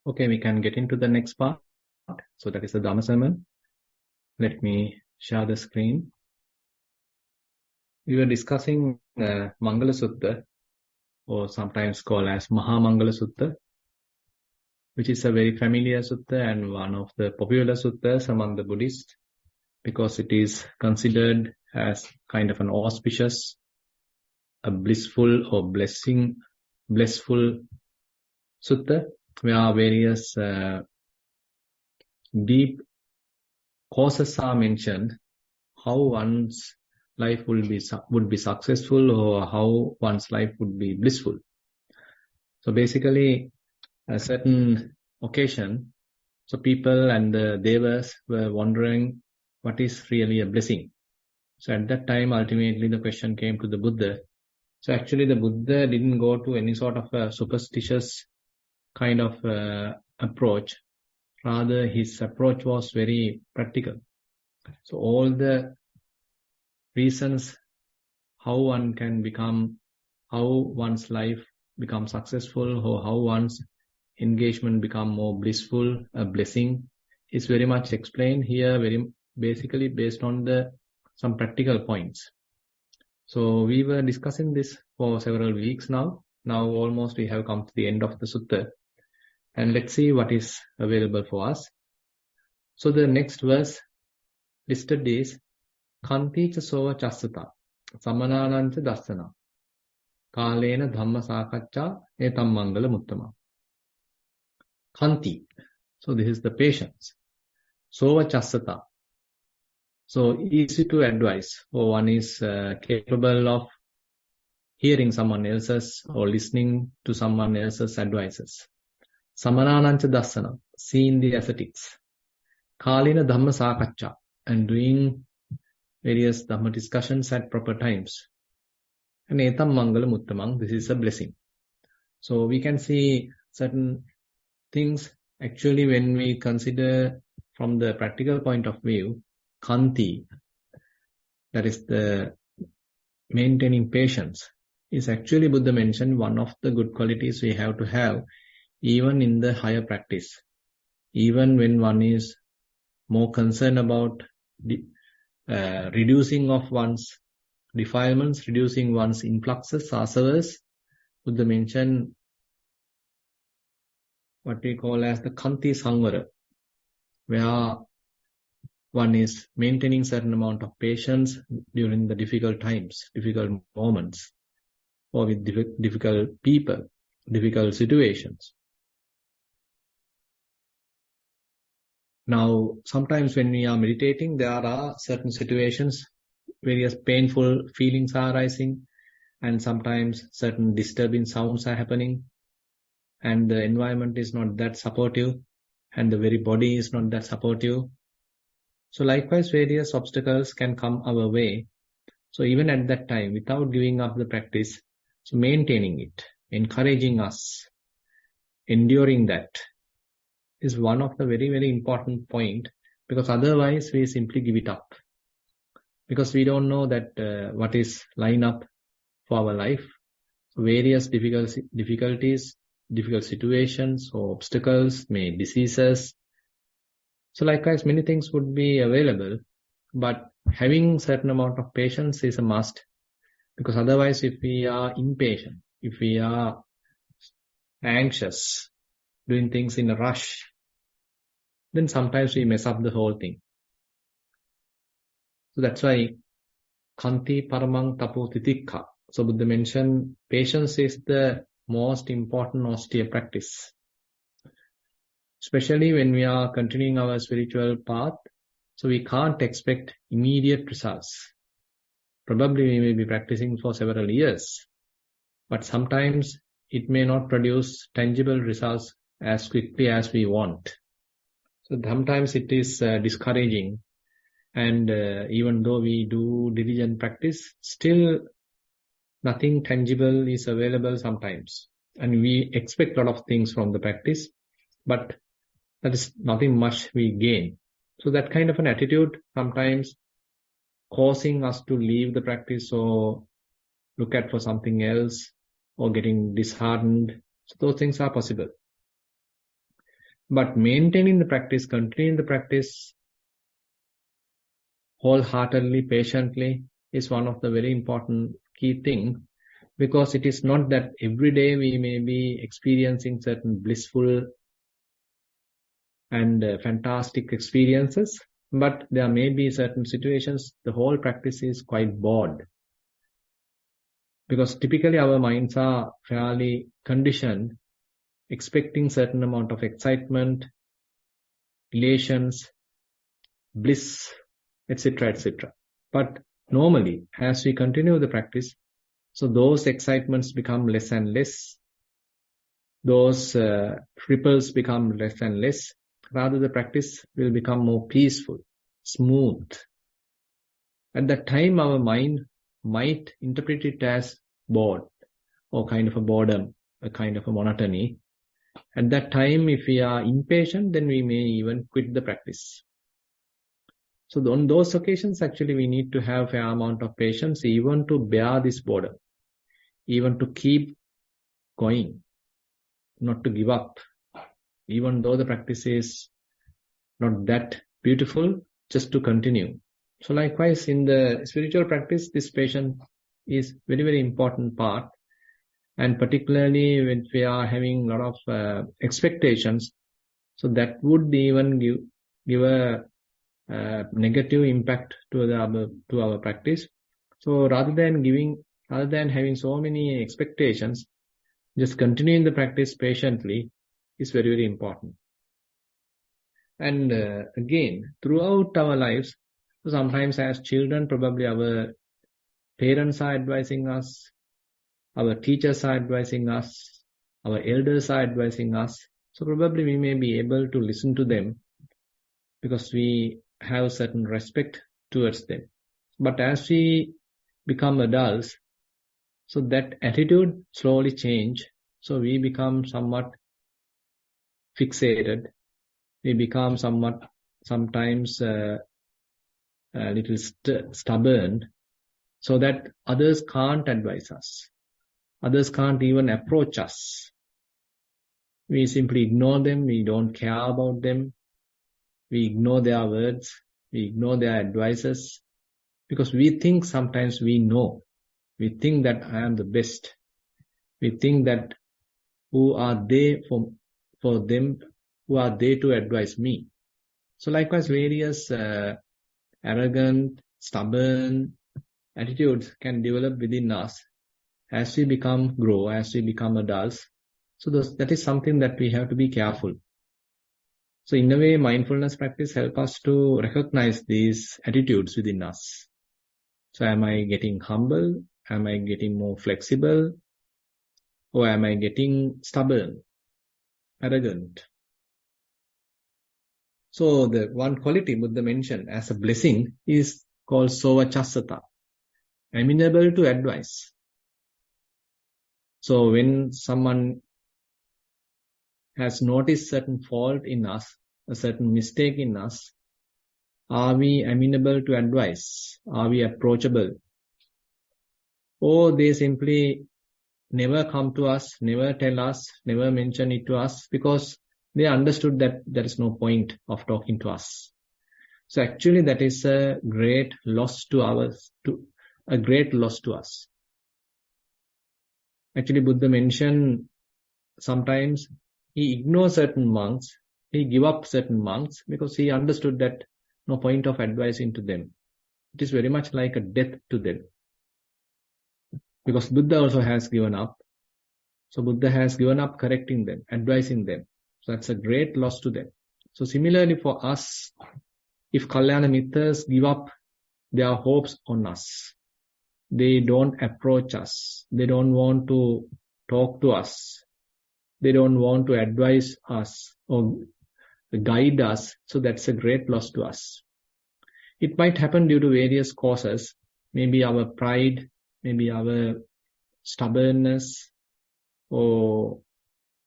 Okay, we can get into the next part. So that is the Dhamma sermon. Let me share the screen. We were discussing Mangala Sutta, or sometimes called as Mangala Sutta, which is a very familiar sutta and one of the popular suttas among the Buddhists, because it is considered as kind of an auspicious, a blissful or blissful sutta, where various deep causes are mentioned, how one's life would be successful or how one's life would be blissful. So basically, a certain occasion, so people and the devas were wondering what is really a blessing. So at that time, ultimately the question came to the Buddha. So actually the Buddha didn't go to any sort of a superstitious kind of approach. Rather, his approach was very practical. So all the reasons how one can become, how one's life becomes successful, or how one's engagement become more blissful, a blessing, is very much explained here, very basically based on some practical points. So we were discussing this for several weeks now. Now almost we have come to the end of the sutta. And let's see what is available for us. So the next verse listed is Kanticha sova chassata samananancha dassana kalena dhamma sakaccha etam mangala muttama. Kanti. So this is the patience. Sova chassata. So easy to advise, or one is capable of hearing someone else's or listening to someone else's advices. Samananancha dassana, seeing the ascetics. Kalena dhamma sakaccha, and doing various dhamma discussions at proper times. And etam mangala muttamang, this is a blessing. So we can see certain things actually when we consider from the practical point of view. Kanti, that is the maintaining patience, is actually Buddha mentioned one of the good qualities we have to have even in the higher practice. Even when one is more concerned about reducing of one's defilements, reducing one's influxes, asavas, Buddha mentioned what we call as the Kanti Sangvara, where one is maintaining certain amount of patience during the difficult times, difficult moments, or with difficult people, difficult situations. Now, sometimes when we are meditating, there are certain situations, various painful feelings are arising, and sometimes certain disturbing sounds are happening, and the environment is not that supportive, and the very body is not that supportive. So likewise, various obstacles can come our way. So even at that time, without giving up the practice, so maintaining it, encouraging us, enduring that, is one of the very, very important point, because otherwise we simply give it up. Because we don't know that what is line up for our life. So various difficulties, difficult situations or obstacles, may diseases. So likewise, many things would be available, but having certain amount of patience is a must, because otherwise if we are impatient, if we are anxious, doing things in a rush, then sometimes we mess up the whole thing. So that's why Kanti paramang tapo titikka. So Buddha mentioned patience is the most important austere practice. Especially when we are continuing our spiritual path, so we can't expect immediate results. Probably we may be practicing for several years, but sometimes it may not produce tangible results as quickly as we want. So sometimes it is discouraging, and even though we do diligent practice, still nothing tangible is available sometimes. And we expect a lot of things from the practice, but that is nothing much we gain. So that kind of an attitude sometimes causing us to leave the practice or look at for something else or getting disheartened. So those things are possible. But maintaining the practice, continuing the practice wholeheartedly, patiently is one of the very important key things, because it is not that every day we may be experiencing certain blissful and fantastic experiences, but there may be certain situations the whole practice is quite bored, because typically our minds are fairly conditioned expecting certain amount of excitement, relations, bliss, etc., etc. But normally, as we continue the practice, so those excitements become less and less, those ripples become less and less. Rather, the practice will become more peaceful, smooth. At that time, our mind might interpret it as bored, or kind of a boredom, a kind of a monotony. At that time, if we are impatient, then we may even quit the practice. So on those occasions, actually, we need to have a fair amount of patience, even to bear this boredom, even to keep going, not to give up, even though the practice is not that beautiful, just to continue. So likewise, in the spiritual practice, this patience is very, very important part. And particularly when we are having a lot of expectations, so that would even give a negative impact to our practice. So rather than having so many expectations, just continuing the practice patiently is very, very important. And again, throughout our lives, sometimes as children, probably our parents are advising us, our teachers are advising us, our elders are advising us. So probably we may be able to listen to them because we have certain respect towards them. But as we become adults, so that attitude slowly change. So we become somewhat fixated. We become sometimes a little stubborn, so that others can't advise us. Others can't even approach us. We simply ignore them. We don't care about them. We ignore their words. We ignore their advices, because we think sometimes we know. We think that I am the best. We think that who are they for them? Who are they to advise me? So likewise, various arrogant, stubborn attitudes can develop within us as we grow, as we become adults. So that is something that we have to be careful. So in a way, mindfulness practice helps us to recognize these attitudes within us. So am I getting humble? Am I getting more flexible? Or am I getting stubborn, arrogant? So the one quality Buddha mentioned as a blessing is called sovachasata, amenable to advice. So when someone has noticed certain fault in us, a certain mistake in us, are we amenable to advice? Are we approachable? Or they simply never come to us, never tell us, never mention it to us, because they understood that there is no point of talking to us. So actually that is a great loss to us. Actually, Buddha mentioned sometimes he ignores certain monks, he give up certain monks because he understood that no point of advising to them. It is very much like a death to them. Because Buddha also has given up. So Buddha has given up correcting them, advising them. So that's a great loss to them. So similarly for us, if Kalyana Mitras give up their hopes on us, they don't approach us, they don't want to talk to us, they don't want to advise us or guide us, so that's a great loss to us. It might happen due to various causes, maybe our pride, maybe our stubbornness, or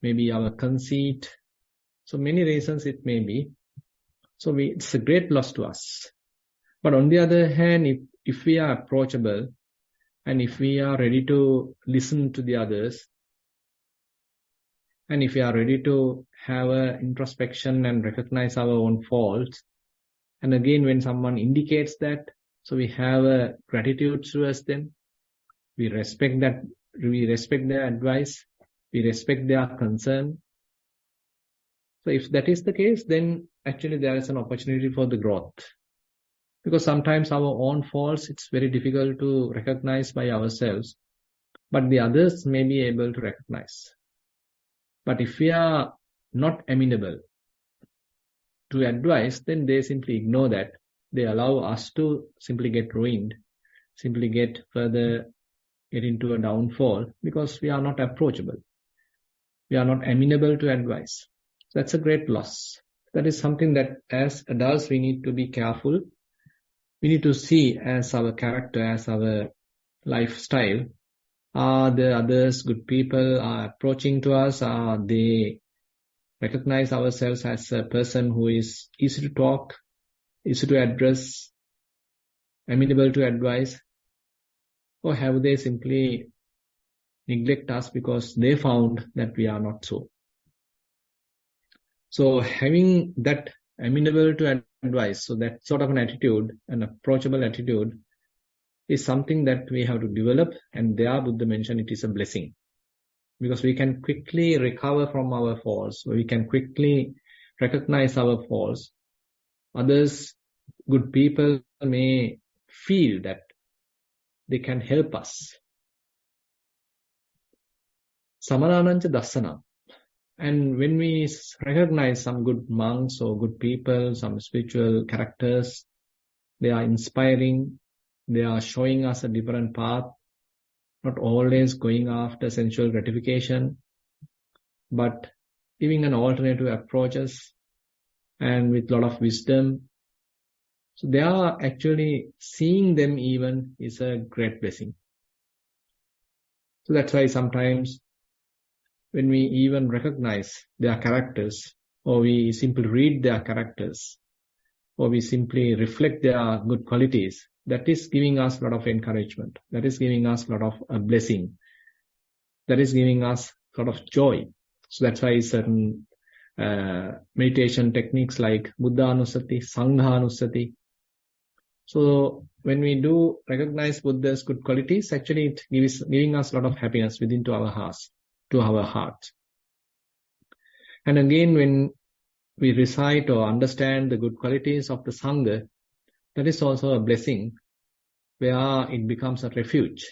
maybe our conceit. So many reasons it may be. So it's a great loss to us. But on the other hand, if we are approachable and if we are ready to listen to the others, And if we are ready to have a introspection and recognize our own faults, and again, when someone indicates that, so we have a gratitude towards them, we respect their advice, we respect their concern. So if that is the case, then actually there is an opportunity for the growth. Because sometimes our own faults, it's very difficult to recognize by ourselves, but the others may be able to recognize. But if we are not amenable to advice, then they simply ignore that. They allow us to simply get ruined, simply get into a downfall, because we are not approachable. We are not amenable to advice. That's a great loss. That is something that as adults we need to be careful. We need to see as our character, as our lifestyle. Are the others good people, are approaching to us? Are they recognize ourselves as a person who is easy to talk, easy to address, amenable to advice? Or have they simply neglect us because they found that we are not so? So having that amenable to advice, so that sort of an attitude, an approachable attitude, is something that we have to develop, and there Buddha mentioned it is a blessing. Because we can quickly recover from our faults, we can quickly recognize our faults. Others, good people, may feel that they can help us. Samaranancha dassana. And when we recognize some good monks or good people, some spiritual characters, they are inspiring, they are showing us a different path, not always going after sensual gratification, but giving an alternative approaches and with a lot of wisdom. So they are actually seeing them even is a great blessing. So that's why sometimes when we even recognize their characters, or we simply read their characters, or we simply reflect their good qualities, that is giving us a lot of encouragement. That is giving us a lot of blessing. That is giving us a lot of joy. So that's why certain meditation techniques like Buddhanusati, Sanghanusati. So when we do recognize Buddha's good qualities, actually it gives giving us a lot of happiness within to our hearts, And again, when we recite or understand the good qualities of the Sangha, that is also a blessing where it becomes a refuge.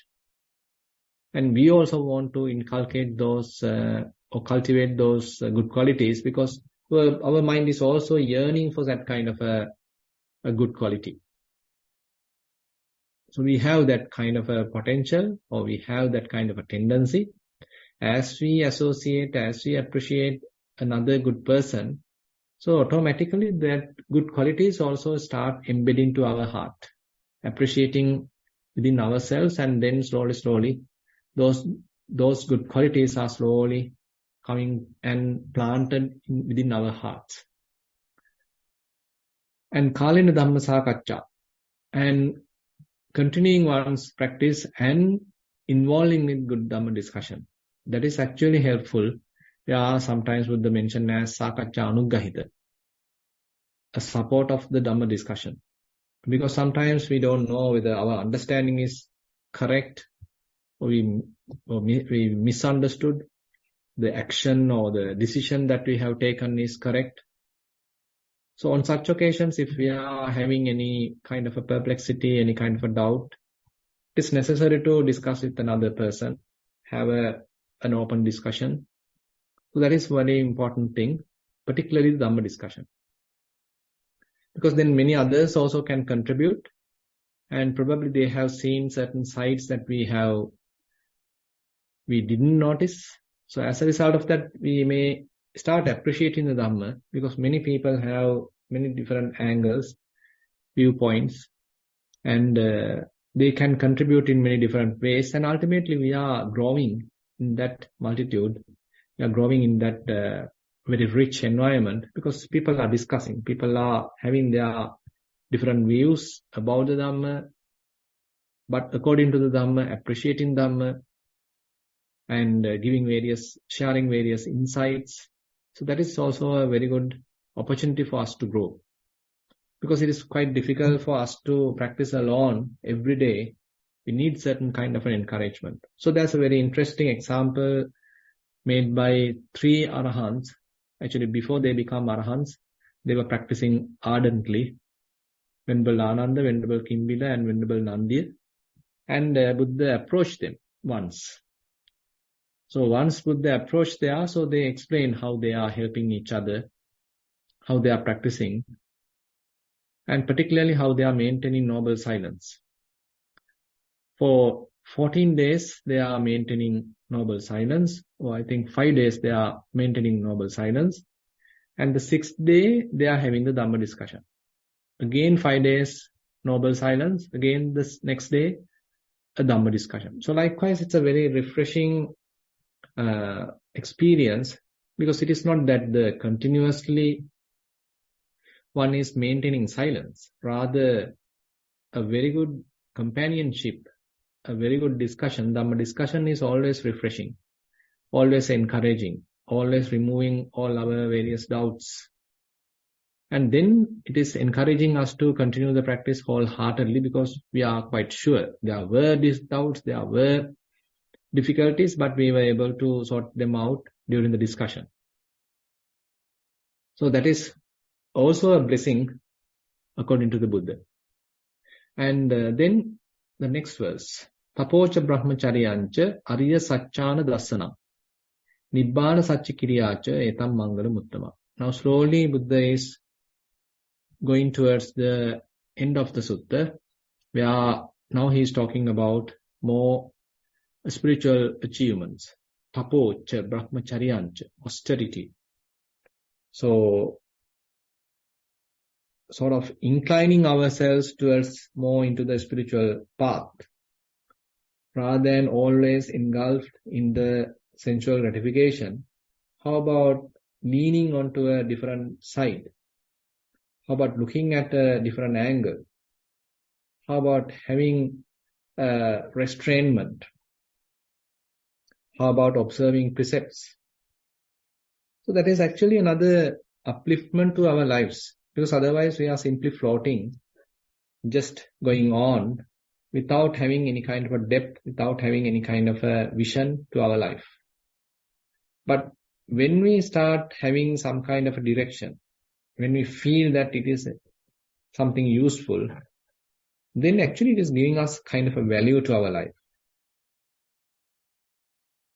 And we also want to inculcate those or cultivate those good qualities, because our mind is also yearning for that kind of a good quality. So we have that kind of a potential, or we have that kind of a tendency. As we associate, as we appreciate another good person, so automatically that good qualities also start embedding to our heart, appreciating within ourselves, and then slowly, those good qualities are slowly coming and planted within our hearts. And Kalina Dhamma Sakaccha, and continuing one's practice and involving in good Dhamma discussion. That is actually helpful. Yeah, sometimes Buddha mentioned as Sakaccha Anuggahita, a support of the Dhamma discussion. Because sometimes we don't know whether our understanding is correct, or we misunderstood the action or the decision that we have taken is correct. So on such occasions, if we are having any kind of a perplexity, any kind of a doubt, it is necessary to discuss with another person, have an open discussion. So that is very important thing, particularly the Dhamma discussion. Because then many others also can contribute, and probably they have seen certain sides that we didn't notice. So as a result of that, we may start appreciating the Dhamma, because many people have many different angles, viewpoints, and they can contribute in many different ways. And ultimately, we are growing in that multitude. We are growing in that very rich environment, because people are discussing, people are having their different views about the Dhamma, but according to the Dhamma, appreciating Dhamma. and sharing various insights. So that is also a very good opportunity for us to grow, because it is quite difficult for us to practice alone every day. We need certain kind of an encouragement. So there's a very interesting example made by 3 arahants. Actually, before they become arahants, they were practicing ardently. Venerable Ananda, Venerable Kimbila, and Venerable Nandiya. And Buddha approached them once. So once Buddha approached there, so they explained how they are helping each other, how they are practicing, and particularly how they are maintaining noble silence. For 14 days, they are maintaining noble silence, or I think 5 days they are maintaining noble silence. And the 6th day, they are having the Dhamma discussion. Again, 5 days, noble silence. Again, this next day, a Dhamma discussion. So likewise, it's a very refreshing experience, because it is not that the continuously one is maintaining silence. Rather, a very good companionship, a very good discussion. Dhamma discussion is always refreshing, always encouraging, always removing all our various doubts. And then it is encouraging us to continue the practice wholeheartedly, because we are quite sure there were these doubts, there were difficulties, but we were able to sort them out during the discussion. So that is also a blessing according to the Buddha. And then the next verse. Tapocha brahmacharyancha ariya satchana dassana nibbana satchikiriyacha etam mangala muttama. Now slowly Buddha is going towards the end of the sutta, where now he is talking about more spiritual achievements. Tapocha brahmacharyancha, austerity. So sort of inclining ourselves towards more into the spiritual path, rather than always engulfed in the sensual gratification. How about leaning onto a different side? How about looking at a different angle? How about having restrainment? How about observing precepts? So that is actually another upliftment to our lives, because otherwise we are simply floating, just going on without having any kind of a depth, without having any kind of a vision to our life. But when we start having some kind of a direction, when we feel that it is something useful, then actually it is giving us kind of a value to our life.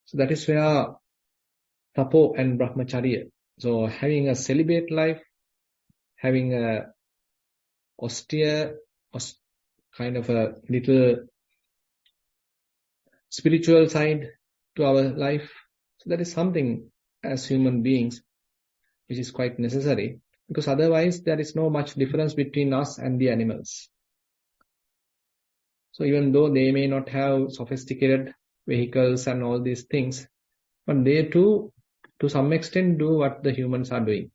So that is where tapo and brahmacharya, so having a celibate life, having a austere, kind of a little spiritual side to our life. So that is something as human beings which is quite necessary, because otherwise there is no much difference between us and the animals. So even though they may not have sophisticated vehicles and all these things, but they too, to some extent, do what the humans are doing.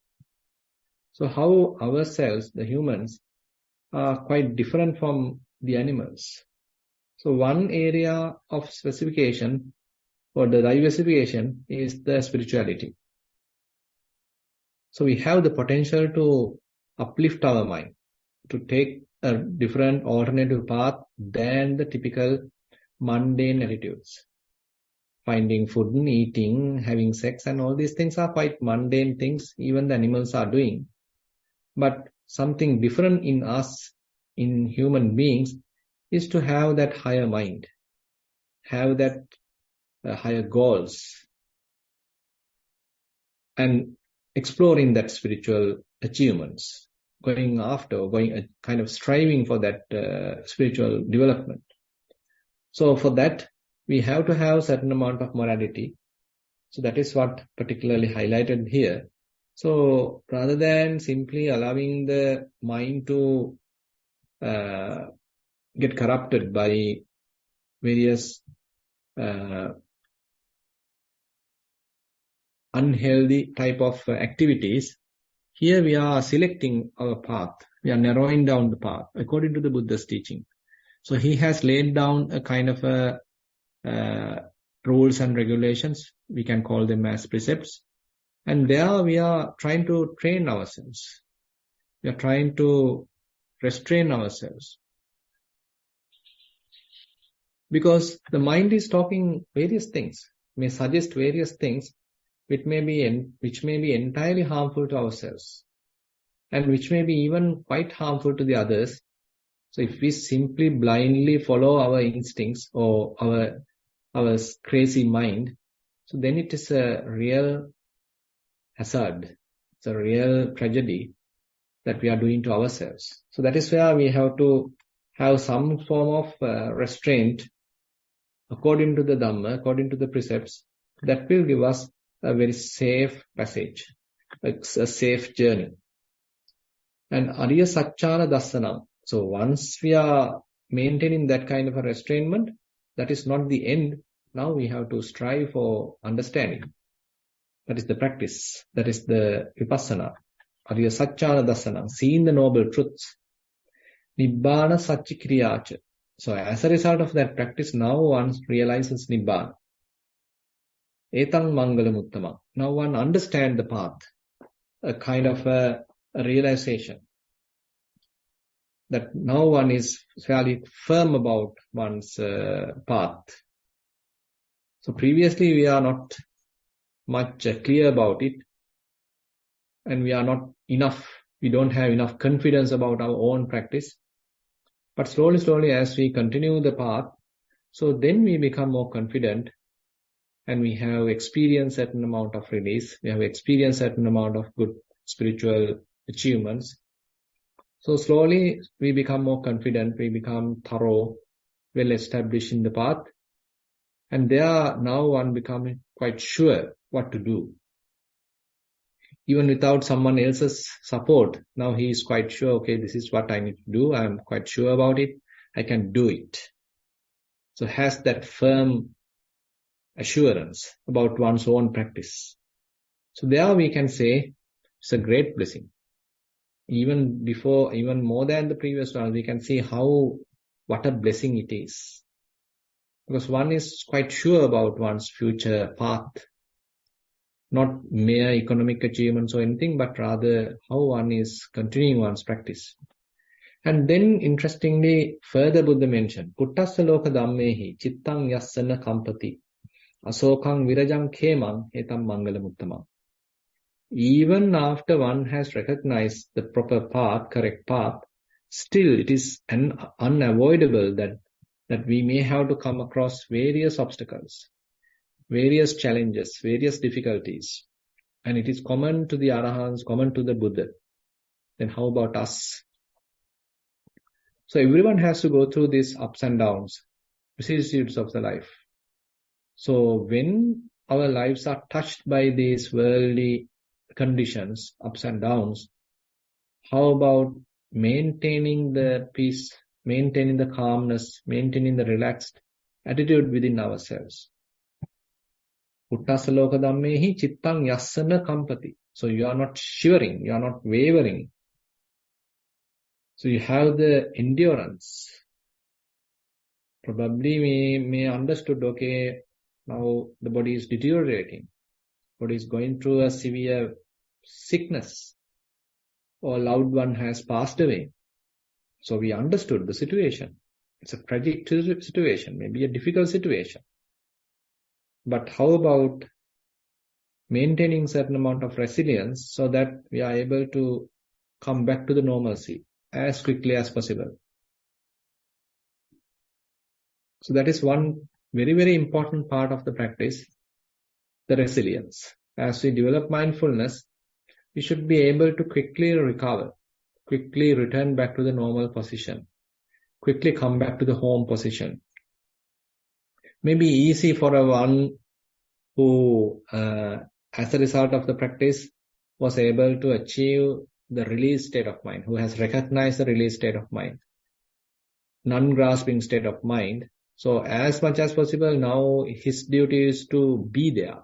So how ourselves, the humans, are quite different from the animals. So one area of specification or the diversification is the spirituality. So we have the potential to uplift our mind, to take a different alternative path than the typical mundane attitudes. Finding food and eating, having sex, and all these things are quite mundane things even the animals are doing. But something different in us, in human beings, is to have that higher mind, have that higher goals, and exploring that spiritual achievements, going after, kind of striving for that spiritual development. So for that, we have to have certain amount of morality. So that is what particularly highlighted here. So rather than simply allowing the mind to get corrupted by various unhealthy type of activities, here we are selecting our path. We are narrowing down the path according to the Buddha's teaching. So he has laid down a kind of a rules and regulations. We can call them as precepts. And there we are trying to train ourselves. We are trying to restrain ourselves. Because the mind is talking various things, may suggest various things which may be entirely harmful to ourselves, and which may be even quite harmful to the others. So if we simply blindly follow our instincts or our crazy mind, so then it is a real hazard. It's a real tragedy that we are doing to ourselves. So that is where we have to have some form of restraint according to the Dhamma, according to the precepts, that will give us a very safe passage, a safe journey. And Ariya Satchana Dasanam. So once we are maintaining that kind of a restrainment, that is not the end. Now we have to strive for understanding. That is the practice. That is the Vipassana. Ariya Satchana Dasanam. Seeing the noble truths. Nibbana Satchikriyacha. So as a result of that practice, now one realizes Nibbana. Etang Mangala Muttama. Now one understands the path. A kind of a realization. That now one is fairly firm about one's path. So previously we are not much clear about it. And we are not enough. We don't have enough confidence about our own practice. But slowly, as we continue the path, so then we become more confident and we have experienced certain amount of release. We have experienced certain amount of good spiritual achievements. So slowly we become more confident, we become thorough, well established in the path. And there now one becomes quite sure what to do. Even without someone else's support, now he is quite sure, okay, this is what I need to do. I am quite sure about it. I can do it. So has that firm assurance about one's own practice. So there we can say it's a great blessing. Even more than the previous one, we can see what a blessing it is. Because one is quite sure about one's future path. Not mere economic achievements or anything, but rather how one is continuing one's practice. And then, interestingly, further Buddha mentioned, Puttassa loka dhammehi chittang yassana kampati asokang virajam khemang etam mangala muttamam. Even after one has recognized the proper path, correct path, still it is unavoidable that we may have to come across various obstacles, various challenges, various difficulties. And it is common to the Arahants, common to the Buddha. Then how about us? So everyone has to go through these ups and downs, vicissitudes of the life. So when our lives are touched by these worldly conditions, ups and downs, how about maintaining the peace, maintaining the calmness, maintaining the relaxed attitude within ourselves? Puttassa loka dhammehi chittang yassana kampati. So you are not shivering, you are not wavering. So you have the endurance. Probably we may understood, okay, now the body is deteriorating. Body is going through a severe sickness. Or loved one has passed away. So we understood the situation. It's a tragic situation, maybe a difficult situation. But how about maintaining certain amount of resilience so that we are able to come back to the normalcy as quickly as possible? So that is one very, very important part of the practice, the resilience. As we develop mindfulness, we should be able to quickly recover, quickly return back to the normal position, quickly come back to the home position. May be easy for one who, as a result of the practice, was able to achieve the released state of mind, who has recognized the released state of mind, non-grasping state of mind. So as much as possible, now his duty is to be there,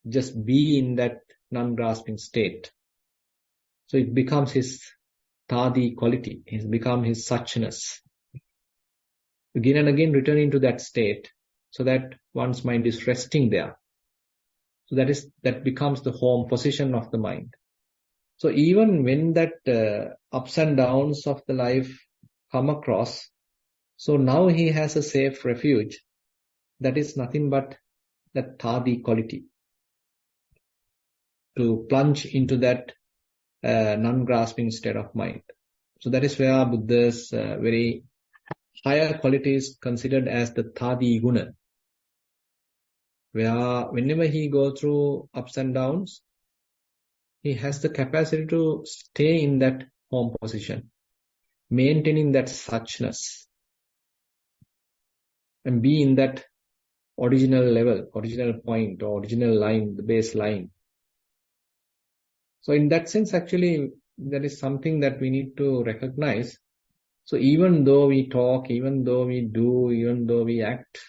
just be in that non-grasping state. So it becomes his tadi quality, it becomes his suchness. Again and again returning to that state. so that one's mind is resting there. So that becomes the home position of the mind. So even when that ups and downs of the life come across, so now he has a safe refuge. That is nothing but that thadi quality. To plunge into that non-grasping state of mind. So that is where Buddha's very higher quality is considered as the thadi guna. Where whenever he goes through ups and downs, he has the capacity to stay in that home position, maintaining that suchness, and be in that original level, original point, or original line, the base line. So in that sense, actually, that is something that we need to recognize. So even though we talk, even though we do, even though we act,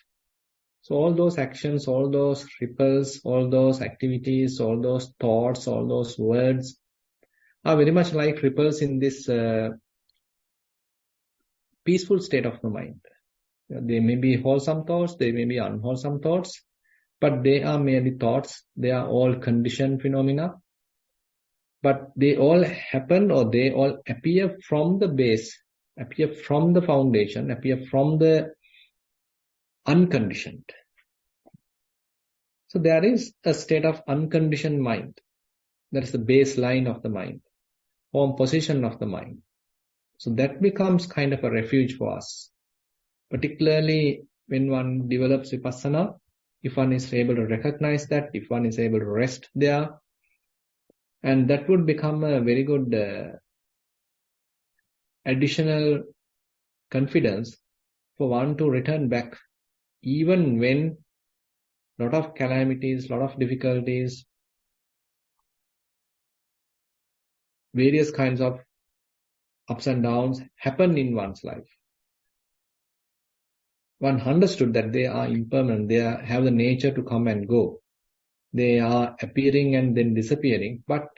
so all those actions, all those ripples, all those activities, all those thoughts, all those words are very much like ripples in this peaceful state of the mind. They may be wholesome thoughts, they may be unwholesome thoughts, but they are merely thoughts. They are all conditioned phenomena. But they all happen, or they all appear from the base, appear from the foundation, appear from the unconditioned. So there is a state of unconditioned mind. That is the baseline of the mind, home position of the mind. So that becomes kind of a refuge for us. Particularly when one develops vipassana, if one is able to recognize that, if one is able to rest there, and that would become a very good additional confidence for one to return back, even when a lot of calamities, a lot of difficulties, various kinds of ups and downs happen in one's life. One understood that they are impermanent, they have the nature to come and go. They are appearing and then disappearing, but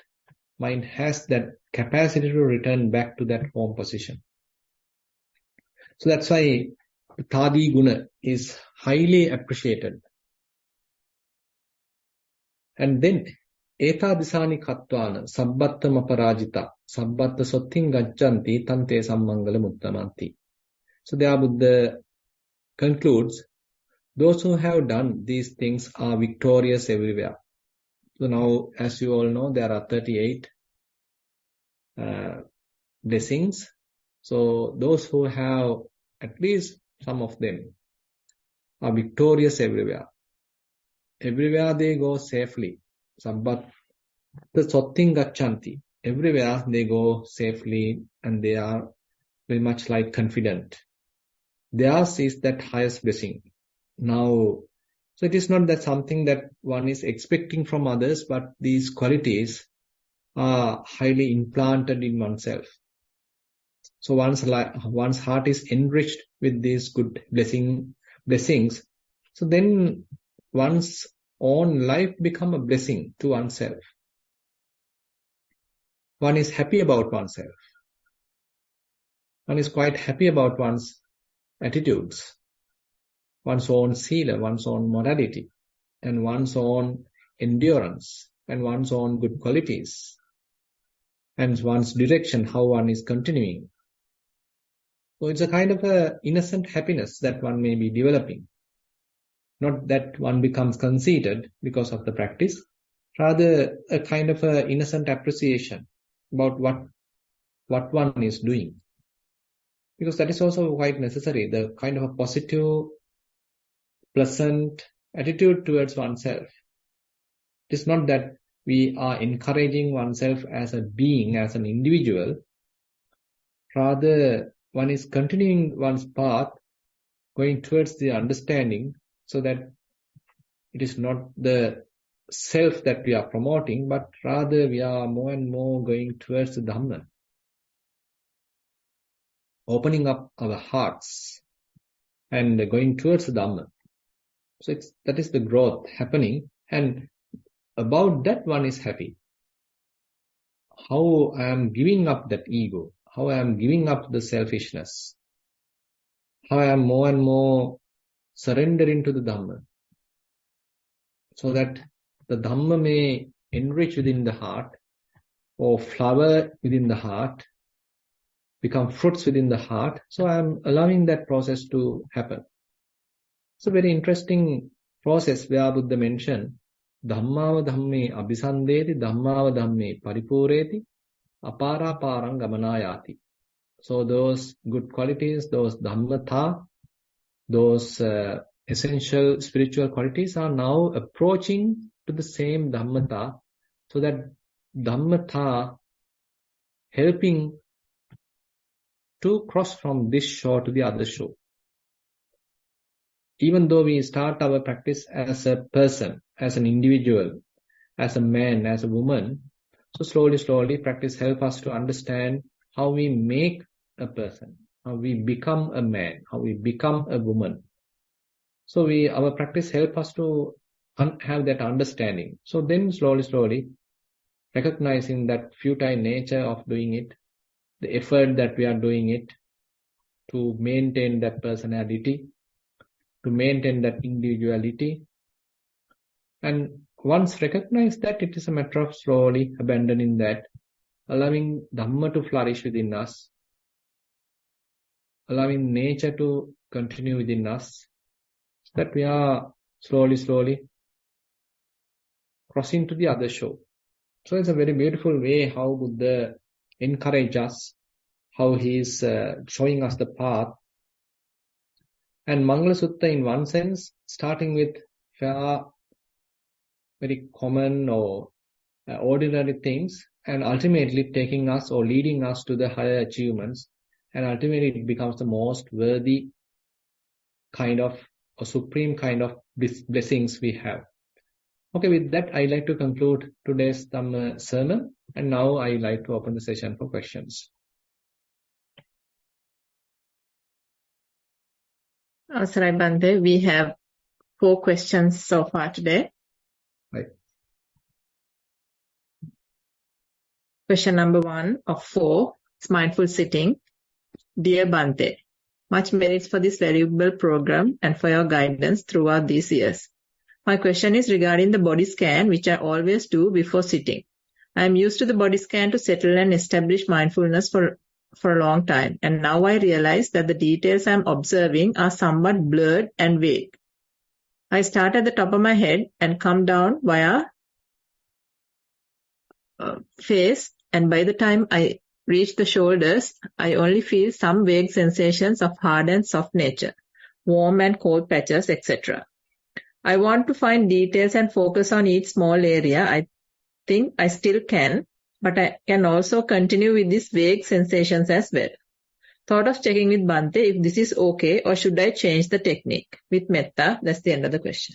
mind has that capacity to return back to that home position. So that's why thadi guna is highly appreciated. And then etadisani kattvana sabbattam aparajita sabbatta sottin gaccanti tante sammangala muttamanti. So there Buddha concludes, those who have done these things are victorious everywhere. So now, as you all know, there are 38 blessings. So those who have at least some of them are victorious everywhere. Everywhere they go safely. Sabbat the sottin gaccanti. Everywhere they go safely and they are very much like confident. Theirs is that highest blessing. Now, so it is not that something that one is expecting from others, but these qualities are highly implanted in oneself. So one's heart is enriched with these good blessings. So then one's own life become a blessing to oneself. One is happy about oneself. One is quite happy about one's attitudes, one's own sila, one's own morality, and one's own endurance, and one's own good qualities, and one's direction, how one is continuing. So it's a kind of a innocent happiness that one may be developing. Not that one becomes conceited because of the practice, rather a kind of a innocent appreciation about what one is doing. Because that is also quite necessary, the kind of a positive, pleasant attitude towards oneself. It is not that we are encouraging oneself as a being, as an individual. Rather, one is continuing one's path, going towards the understanding, so that it is not the self that we are promoting, but rather we are more and more going towards the Dhamma. Opening up our hearts and going towards the Dhamma. So that is the growth happening, and about that one is happy. How I am giving up that ego, how I am giving up the selfishness, how I am more and more surrendering to the Dhamma, so that the Dhamma may enrich within the heart or flower within the heart, become fruits within the heart. So I am allowing that process to happen. It's a very interesting process where Buddha mentioned Dhammava dhamme abhisandeti, Dhammava dhamme paripureti, apara parang gamanayati. So those good qualities, those Dhammata, those essential spiritual qualities are now approaching to the same Dhammata, so that Dhammata helping to cross from this shore to the other shore. Even though we start our practice as a person, as an individual, as a man, as a woman, so slowly practice help us to understand how we make a person, how we become a man, how we become a woman. So our practice help us to have that understanding. So then slowly recognizing that futile nature of doing it, the effort that we are doing it to maintain that personality, to maintain that individuality. And once recognize that, it is a matter of slowly abandoning that, allowing Dhamma to flourish within us, allowing nature to continue within us, so that we are slowly crossing to the other shore. So it's a very beautiful way how Buddha encourages us, how he is showing us the path. And Mangala Sutta, in one sense, starting with very common or ordinary things, and ultimately taking us or leading us to the higher achievements, and ultimately it becomes the most worthy kind of or supreme kind of blessings we have. Okay, with that, I'd like to conclude today's Dhamma sermon, and now I'd like to open the session for questions. Sarai Bante, we have 4 questions so far today. Right. Question number 1 of 4 is mindful sitting. Dear Bante, much merits for this valuable program and for your guidance throughout these years. My question is regarding the body scan, which I always do before sitting. I am used to the body scan to settle and establish mindfulness for a long time, and now I realize that the details I am observing are somewhat blurred and vague. I start at the top of my head and come down via face, and by the time I reach the shoulders, I only feel some vague sensations of hard and soft nature, warm and cold patches, etc. I want to find details and focus on each small area. I think I still can, but I can also continue with these vague sensations as well. Thought of checking with Bante if this is okay, or should I change the technique? With metta, that's the end of the question.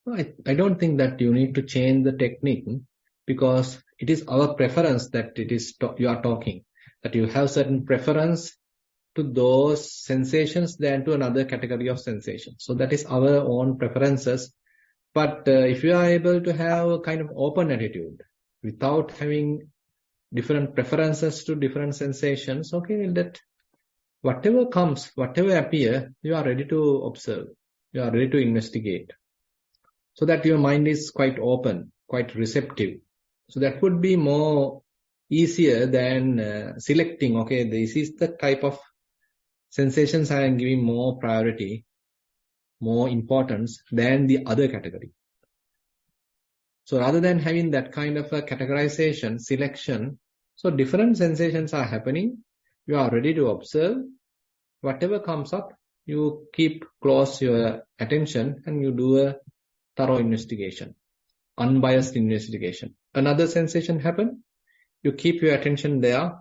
I don't think that you need to change the technique, because it is our preference that it is you are talking, that you have certain preference to those sensations than to another category of sensations. So that is our own preferences. But if you are able to have a kind of open attitude without having different preferences to different sensations, okay, that whatever comes, whatever appears, you are ready to observe, you are ready to investigate. So that your mind is quite open, quite receptive. So that would be more easier than selecting, okay, this is the type of sensations I am giving more priority, more importance than the other category. So rather than having that kind of a categorization, selection, so different sensations are happening, you are ready to observe. Whatever comes up, you keep close your attention and you do a thorough investigation, unbiased investigation. Another sensation happen, you keep your attention there,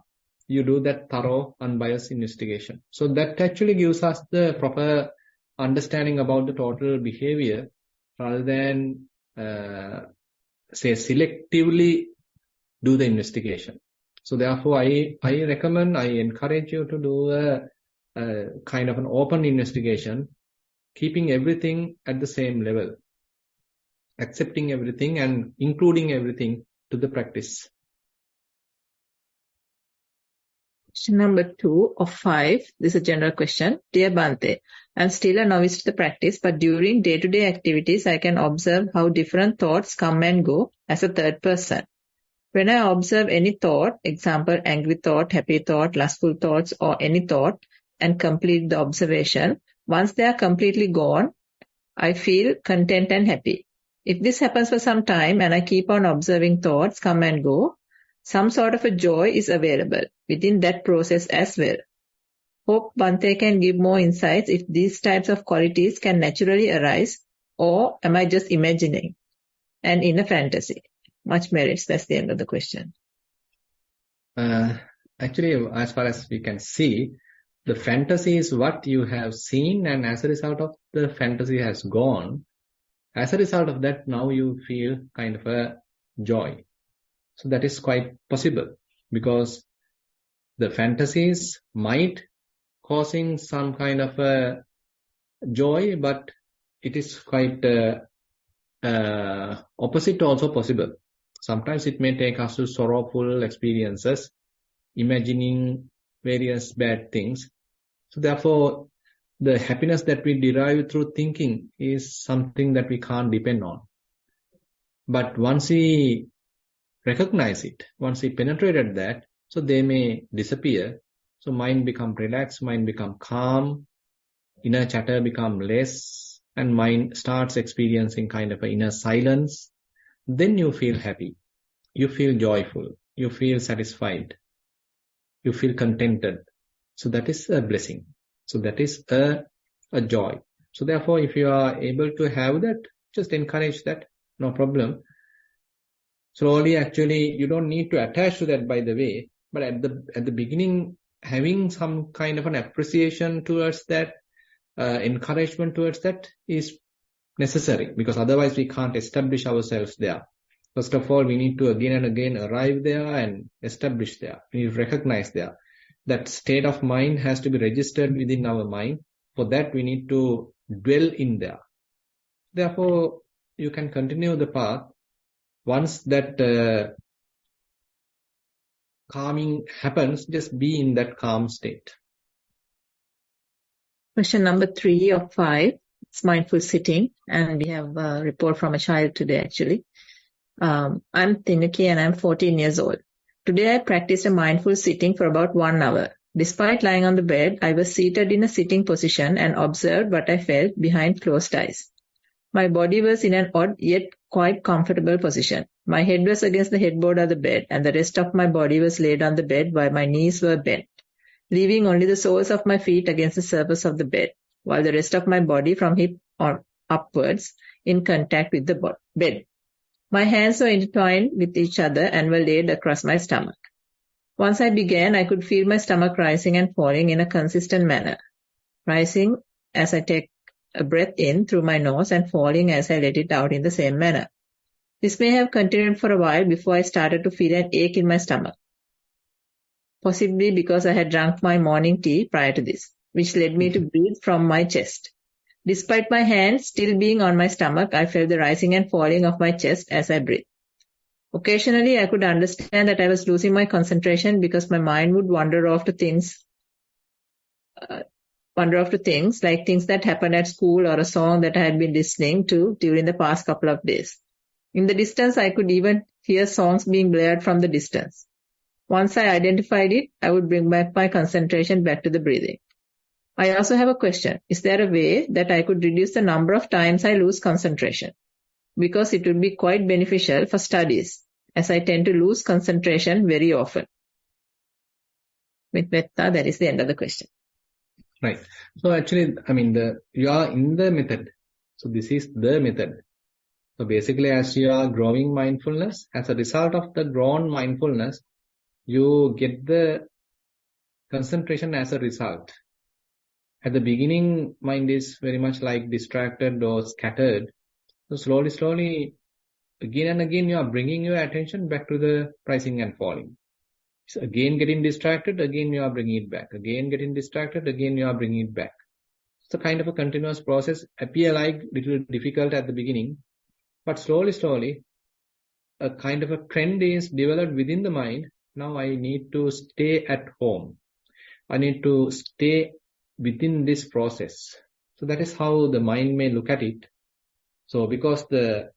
you do that thorough, unbiased investigation. So that actually gives us the proper understanding about the total behavior, rather than, say, selectively do the investigation. So therefore, I encourage you to do a kind of an open investigation, keeping everything at the same level, accepting everything and including everything to the practice. Question number 2 of 5. This is a general question. Dear Bhante, I'm still a novice to the practice, but during day-to-day activities, I can observe how different thoughts come and go as a third person. When I observe any thought, example, angry thought, happy thought, lustful thoughts, or any thought, and complete the observation, once they are completely gone, I feel content and happy. If this happens for some time and I keep on observing thoughts come and go, some sort of a joy is available within that process as well. Hope Bhante can give more insights if these types of qualities can naturally arise, or am I just imagining and in a fantasy? Much merits. That's the end of the question. Actually, as far as we can see, the fantasy is what you have seen, and as a result of the fantasy has gone, as a result of that, now you feel kind of a joy. So that is quite possible, because the fantasies might causing some kind of a joy, but it is quite opposite also possible. Sometimes it may take us to sorrowful experiences, imagining various bad things. So therefore, the happiness that we derive through thinking is something that we can't depend on. But once we recognize it, once we penetrated that, so they may disappear. So mind become relaxed, mind become calm, inner chatter become less, and mind starts experiencing kind of an inner silence. Then you feel happy, you feel joyful, you feel satisfied, you feel contented. So that is a blessing. So that is a joy. So therefore, if you are able to have that, just encourage that, no problem. Slowly, actually, you don't need to attach to that, by the way. But at the beginning, having some kind of an appreciation towards that, encouragement towards that is necessary, because otherwise we can't establish ourselves there. First of all, we need to again and again arrive there and establish there. We need to recognize there. That state of mind has to be registered within our mind. For that, we need to dwell in there. Therefore, you can continue the path. Once that calming happens, just be in that calm state. Question number 3 of 5. It's mindful sitting, and we have a report from a child today actually. I'm Tinuki and I'm 14 years old. Today I practiced a mindful sitting for about 1 hour. Despite lying on the bed, I was seated in a sitting position and observed what I felt behind closed eyes. My body was in an odd yet quite comfortable position. My head was against the headboard of the bed, and the rest of my body was laid on the bed while my knees were bent, leaving only the soles of my feet against the surface of the bed, while the rest of my body from hip on upwards in contact with the bed. My hands were intertwined with each other and were laid across my stomach. Once I began, I could feel my stomach rising and falling in a consistent manner, rising as I take a breath in through my nose and falling as I let it out in the same manner. This may have continued for a while before I started to feel an ache in my stomach, possibly because I had drunk my morning tea prior to this, which led me to breathe from my chest. Despite my hands still being on my stomach, I felt the rising and falling of my chest as I breathed. Occasionally, I could understand that I was losing my concentration because my mind would wander off to things like things that happened at school or a song that I had been listening to during the past couple of days. In the distance, I could even hear songs being blared from the distance. Once I identified it, I would bring back my concentration back to the breathing. I also have a question. Is there a way that I could reduce the number of times I lose concentration? Because it would be quite beneficial for studies, as I tend to lose concentration very often. With metta, that is the end of the question. Right. So actually, you are in the method. So this is the method. So basically, as you are growing mindfulness, as a result of the grown mindfulness, you get the concentration as a result. At the beginning, mind is very much like distracted or scattered. So slowly, again and again, you are bringing your attention back to the rising and falling. So again getting distracted, again you are bringing it back. Again getting distracted, again you are bringing it back. It's a kind of a continuous process. Appear like little difficult at the beginning, but slowly, a kind of a trend is developed within the mind. Now I need to stay at home. I need to stay within this process. So that is how the mind may look at it. So because the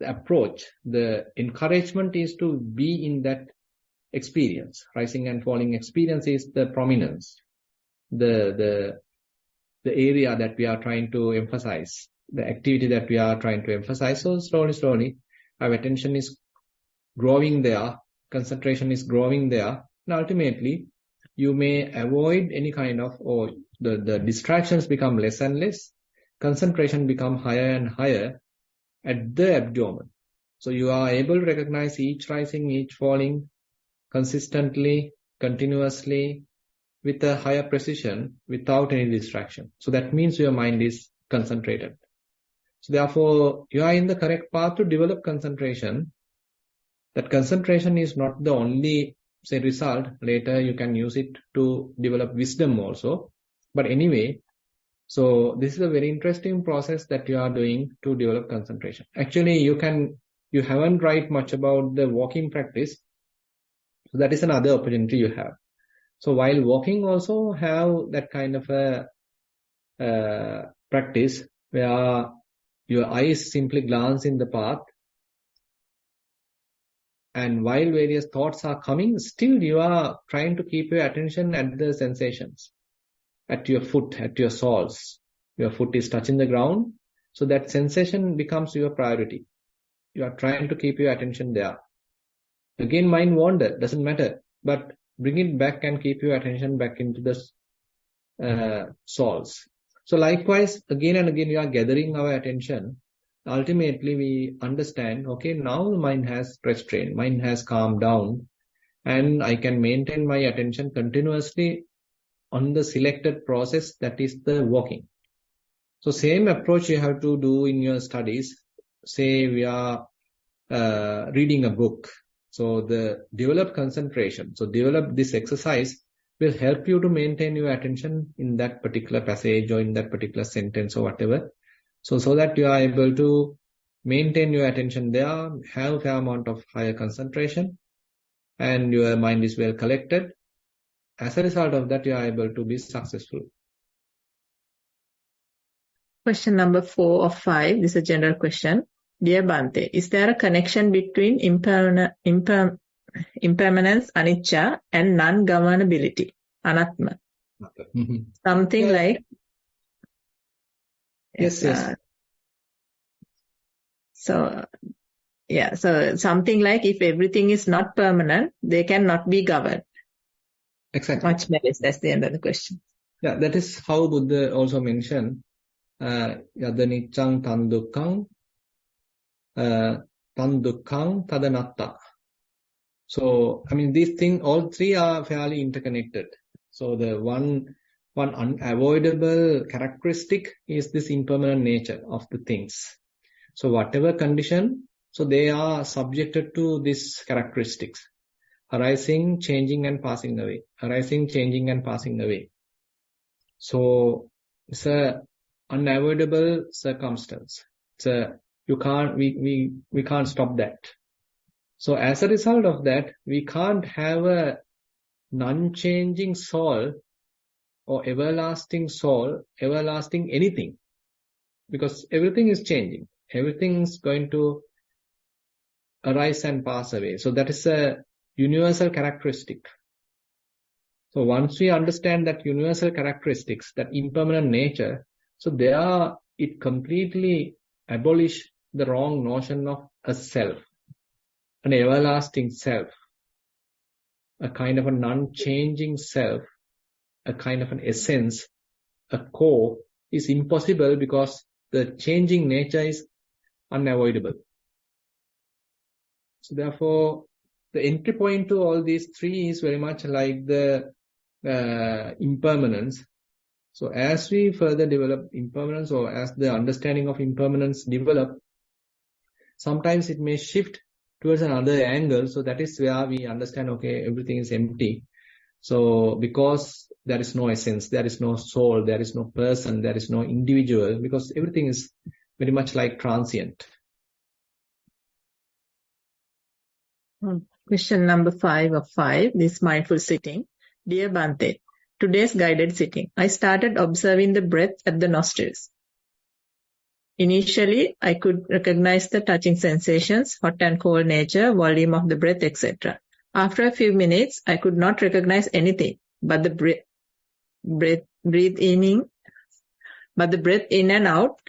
approach, the encouragement is to be in that experience. Rising and falling experience is the prominence, the area that we are trying to emphasize, the activity that we are trying to emphasize. So slowly, our attention is growing there, concentration is growing there, and ultimately you may avoid any kind of, or the distractions become less and less, concentration become higher and higher at the abdomen. So you are able to recognize each rising, each falling consistently, continuously, with a higher precision, without any distraction. So that means your mind is concentrated. So therefore, you are in the correct path to develop concentration. That concentration is not the only, say, result. Later you can use it to develop wisdom also. But anyway, so this is a very interesting process that you are doing to develop concentration. Actually, you haven't write much about the walking practice. So that is another opportunity you have. So while walking also have that kind of a practice where your eyes simply glance in the path, and while various thoughts are coming, still you are trying to keep your attention at the sensations, at your foot, at your soles. Your foot is touching the ground, so that sensation becomes your priority. You are trying to keep your attention there. Again, mind wander, doesn't matter, but bring it back and keep your attention back into the soles. So likewise, again and again, we are gathering our attention. Ultimately, we understand, okay, now the mind has restrained, mind has calmed down, and I can maintain my attention continuously on the selected process, that is the walking. So same approach you have to do in your studies. Say we are reading a book. So the develop concentration. So develop this exercise will help you to maintain your attention in that particular passage or in that particular sentence or whatever. So that you are able to maintain your attention there, have a fair amount of higher concentration, and your mind is well collected. As a result of that, you are able to be successful. Question number 4 of 5. This is a general question. Dear Bhante, is there a connection between impermanence, anicca, and non-governability, anatma? Something like... Yes. So something like if everything is not permanent, they cannot be governed. Exactly. Much better. That's the end of the question. Yeah, that is how Buddha also mentioned, yadaniccang tan dukkang tadanatta. So, I mean, these things, all three are fairly interconnected. So the one unavoidable characteristic is this impermanent nature of the things. So whatever condition, so they are subjected to these characteristics. Arising, changing and passing away. Arising, changing and passing away. So it's a unavoidable circumstance. We can't stop that. So as a result of that, we can't have a non-changing soul or everlasting soul, everlasting anything. Because everything is changing. Everything is going to arise and pass away. So that is a universal characteristic. So once we understand that universal characteristics, that impermanent nature, so there it completely abolish the wrong notion of a self, an everlasting self, a kind of a non-changing self, a kind of an essence, a core is impossible because the changing nature is unavoidable. So therefore, the entry point to all these three is very much like the impermanence. So as we further develop impermanence, or as the understanding of impermanence develop, sometimes it may shift towards another angle. So that is where we understand, okay, everything is empty. So because there is no essence, there is no soul, there is no person, there is no individual, because everything is very much like transient. Question number 5 of 5, this mindful sitting. Dear Bhante, Today's guided sitting. I started observing the breath at the nostrils. Initially, I could recognize the touching sensations, hot and cold nature, volume of the breath, etc. After a few minutes, I could not recognize anything but the breath in and out,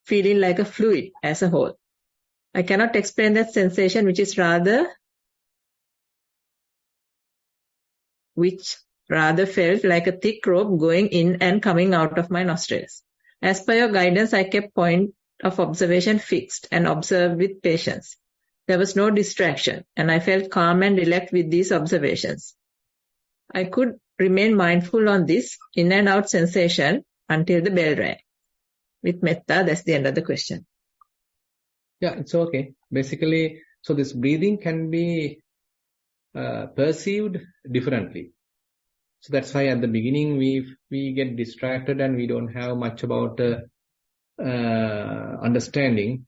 feeling like a fluid as a whole. I cannot explain that sensation, which rather felt like a thick rope going in and coming out of my nostrils. As per your guidance, I kept point of observation fixed and observed with patience. There was no distraction, and I felt calm and relaxed with these observations. I could remain mindful on this in and out sensation until the bell rang. With metta, that's the end of the question. Yeah, it's okay. Basically, so this breathing can be perceived differently. So that's why at the beginning we get distracted and we don't have much about understanding.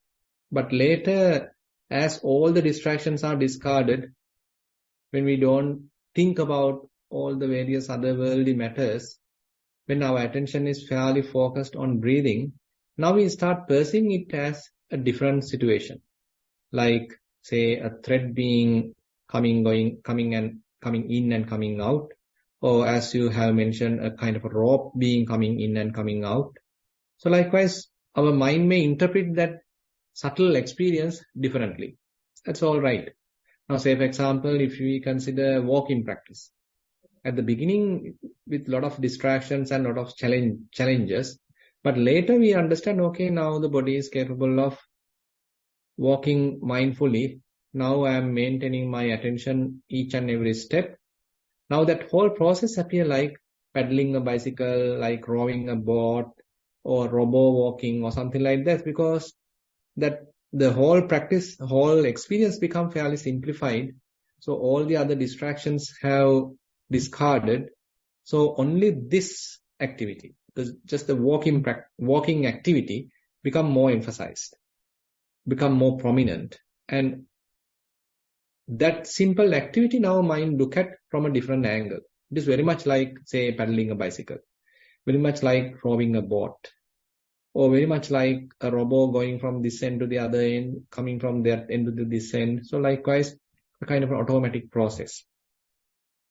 But later, as all the distractions are discarded, when we don't think about all the various otherworldly matters, when our attention is fairly focused on breathing, now we start perceiving it as a different situation. Like, say, a thread being coming in and coming out. Or as you have mentioned, a kind of a rope being coming in and coming out. So likewise, our mind may interpret that subtle experience differently. That's all right. Now, say for example, if we consider walking practice. At the beginning, with a lot of distractions and a lot of challenges, but later we understand, okay, now the body is capable of walking mindfully. Now I am maintaining my attention each and every step. Now that whole process appears like paddling a bicycle, like rowing a boat, or robo walking or something like that, because that the whole practice, whole experience become fairly simplified. So all the other distractions have discarded. So only this activity, just the walking activity, become more emphasized, become more prominent, and that simple activity now mind look at from a different angle. It is very much like, say, paddling a bicycle, very much like rowing a boat, or very much like a robo going from this end to the other end, coming from that end to this end. So likewise, a kind of an automatic process.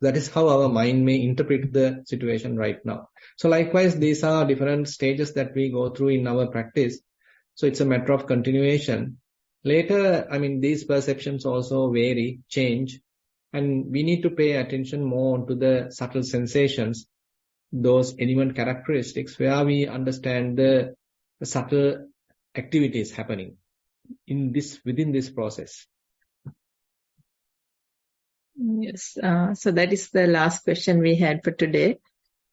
That is how our mind may interpret the situation right now. So likewise, these are different stages that we go through in our practice. So it's a matter of continuation. Later, these perceptions also vary, change, and we need to pay attention more to the subtle sensations, those element characteristics where we understand the subtle activities happening within this process. Yes. So that is the last question we had for today.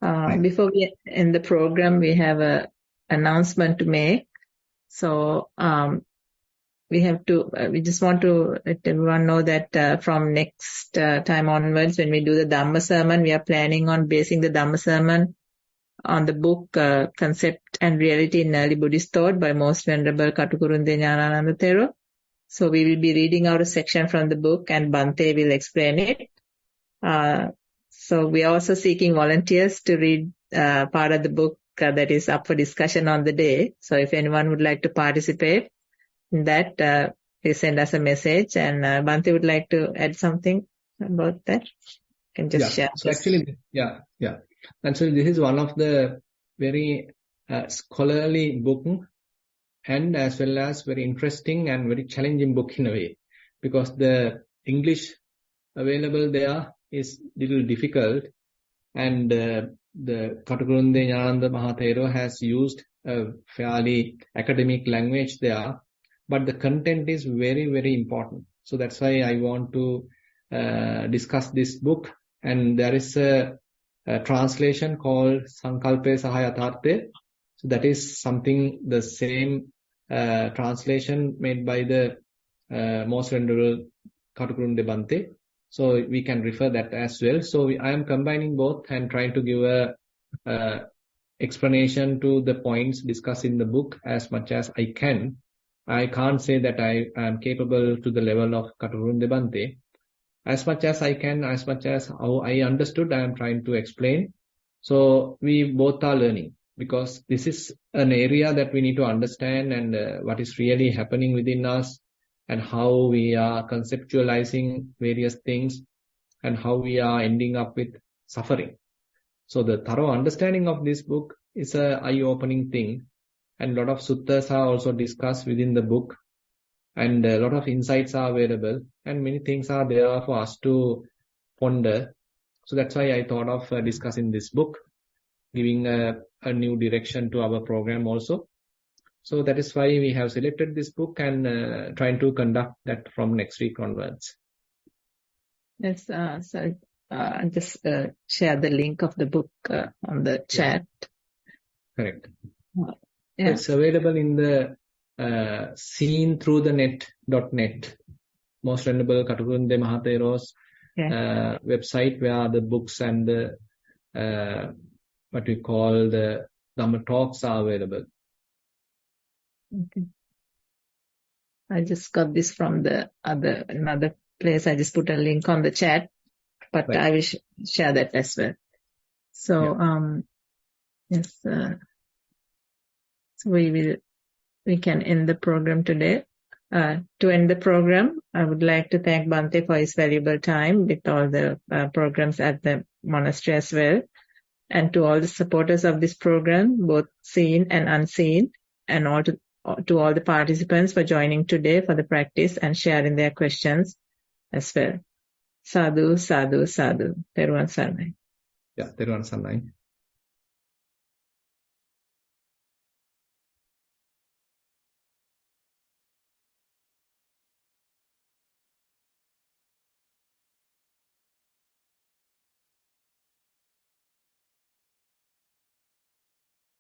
Right. Before we end the program, we have an announcement to make. So we just want to let everyone know that from next time onwards, when we do the Dhamma sermon, we are planning on basing the Dhamma sermon on the book Concept and Reality in Early Buddhist Thought by Most Venerable Katukurunde Jnanananda Thero. So we will be reading out a section from the book and Bhante will explain it. So we are also seeking volunteers to read part of the book that is up for discussion on the day. So if anyone would like to participate in that, please send us a message. And Bhante would like to add something about that. You can just share. So actually, And so this is one of the very scholarly book, and as well as very interesting and very challenging book in a way, because the English available there is little difficult, and the Katukurunde Jnanananda Mahathero has used a fairly academic language there, but the content is very, very important. So that's why I want to discuss this book, and there is a translation called Sankalpe Sahayatarthe. So that is something, the same translation made by the Most Venerable Katukurunde Bhante. So we can refer that as well. So I am combining both and trying to give a explanation to the points discussed in the book as much as I can. I can't say that I am capable to the level of Katukurunde Bhante. As much as I can, as much as how I understood, I am trying to explain. So we both are learning, because this is an area that we need to understand, and what is really happening within us, and how we are conceptualizing various things, and how we are ending up with suffering. So the thorough understanding of this book is a eye-opening thing, and a lot of suttas are also discussed within the book, and a lot of insights are available, and many things are there for us to ponder. So that's why I thought of discussing this book, giving a new direction to our program also. So that is why we have selected this book, and trying to conduct that from next week onwards. Yes, so just share the link of the book on the chat. Correct. Yeah. It's available in the seenthroughthenet.net, Most Venerable Katukunde Mahathero's website, where the books and the what we call the Dhamma talks are available. Okay. I just got this from the another place. I just put a link on the chat, but Right. I will share that as well. So yes, so we can end the program today. To end the program, I would like to thank Bhante for his valuable time with all the programs at the monastery as well, and to all the supporters of this program, both seen and unseen, and all to all the participants for joining today for the practice and sharing their questions as well. Sadhu, sadhu, sadhu. Theruvan Saranai. Yeah, Theruvan Saranai.